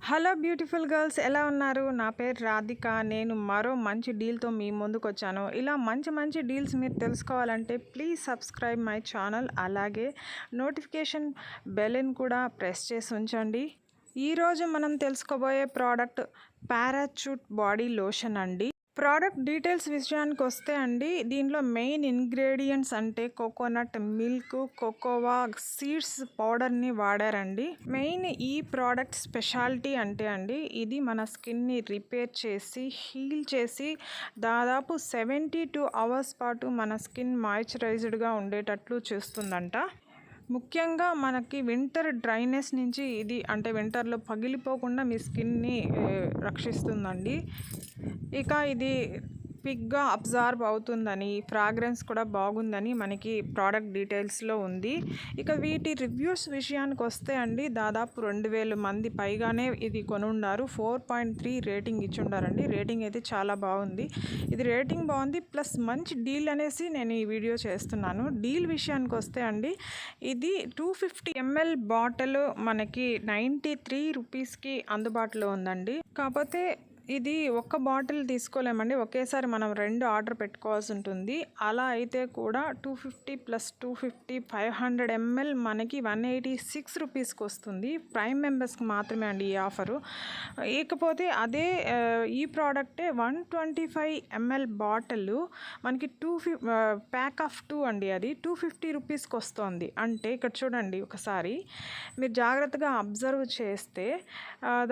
Hello beautiful girls, ఎలా ఉన్నారు? నా పేరు రాధిక. నేను మరో మంచి డీల్తో మీ ముందుకొచ్చాను. ఇలా మంచి మంచి డీల్స్ మీరు తెలుసుకోవాలంటే ప్లీజ్ సబ్స్క్రైబ్ మై ఛానల్. అలాగే నోటిఫికేషన్ బెల్ని కూడా ప్రెస్ చేసి ఉంచండి. ఈరోజు మనం తెలుసుకోబోయే ప్రోడక్ట్ పారాచూట్ బాడీ లోషన్ అండి. ప్రోడక్ట్ డీటెయిల్స్ విషయానికి వస్తే అండి, దీనిలో మెయిన్ ఇంగ్రీడియంట్స్ అంటే కోకోనట్ మిల్క్, కోకోవా సీడ్స్ పౌడర్ని వాడారండి. మెయిన్ ఈ ప్రోడక్ట్ స్పెషాలిటీ అంటే అండి, ఇది మన స్కిన్ని రిపేర్ చేసి హీల్ చేసి దాదాపు 72 అవర్స్ పాటు మన స్కిన్ మాయిశ్చరైజ్డ్గా ఉండేటట్లు చేస్తుందంట. ముఖ్యంగా మనకి వింటర్ డ్రైనెస్ నుంచి ఇది అంటే వింటర్లో పగిలిపోకుండా మీ స్కిన్ని రక్షిస్తుందండి. ఇక ఇది క్విక్గా అబ్జార్బ్ అవుతుందని, ఫ్రాగ్రెన్స్ కూడా బాగుందని మనకి ప్రోడక్ట్ డీటెయిల్స్లో ఉంది. ఇక వీటి రివ్యూస్ విషయానికి వస్తే అండి, దాదాపు 2000 మంది పైగానే ఇది కొనుండారు. 4.3 రేటింగ్ ఇచ్చుండారండి. రేటింగ్ అయితే చాలా బాగుంది. ఇది రేటింగ్ బాగుంది ప్లస్ మంచి డీల్ అనేసి నేను ఈ వీడియో చేస్తున్నాను. డీల్ విషయానికి వస్తే అండి, ఇది 250 ml బాటిల్ మనకి 93 రూపీస్కి అందుబాటులో ఉందండి. కాకపోతే ఇది ఒక్క బాటిల్ తీసుకోలేమండి, ఒకేసారి మనం 2 ఆర్డర్ పెట్టుకోవాల్సి ఉంటుంది. అలా అయితే కూడా 250 + 250 500 ml మనకి 186 రూపీస్కి వస్తుంది. ప్రైమ్ మెంబర్స్కి మాత్రమే అండి ఈ ఆఫరు. ఇకపోతే అదే ఈ ప్రోడక్టే 125 ml బాటిల్ మనకి ప్యాక్ ఆఫ్ 2 అండి, అది 250 రూపీస్కి వస్తుంది. అంటే ఇక్కడ చూడండి ఒకసారి మీరు జాగ్రత్తగా అబ్జర్వ్ చేస్తే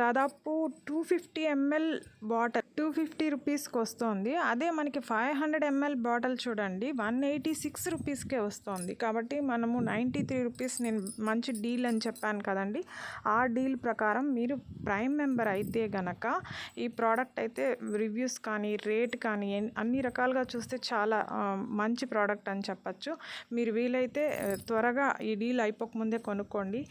దాదాపు 250 ml బాటిల్ 250 రూపీస్కి వస్తుంది. అదే మనకి 500 ml బాటిల్ చూడండి 186 రూపీస్కే వస్తుంది. కాబట్టి మనము 93 రూపీస్ నేను మంచి డీల్ అని చెప్పాను కదండి. ఆ డీల్ ప్రకారం మీరు ప్రైమ్ మెంబర్ అయితే గనక ఈ ప్రోడక్ట్ అయితే రివ్యూస్ కానీ రేట్ కానీ అన్ని రకాలుగా చూస్తే చాలా మంచి ప్రోడక్ట్ అని చెప్పచ్చు. మీరు వీలైతే త్వరగా ఈ డీల్ అయిపోకముందే కొనుక్కోండి.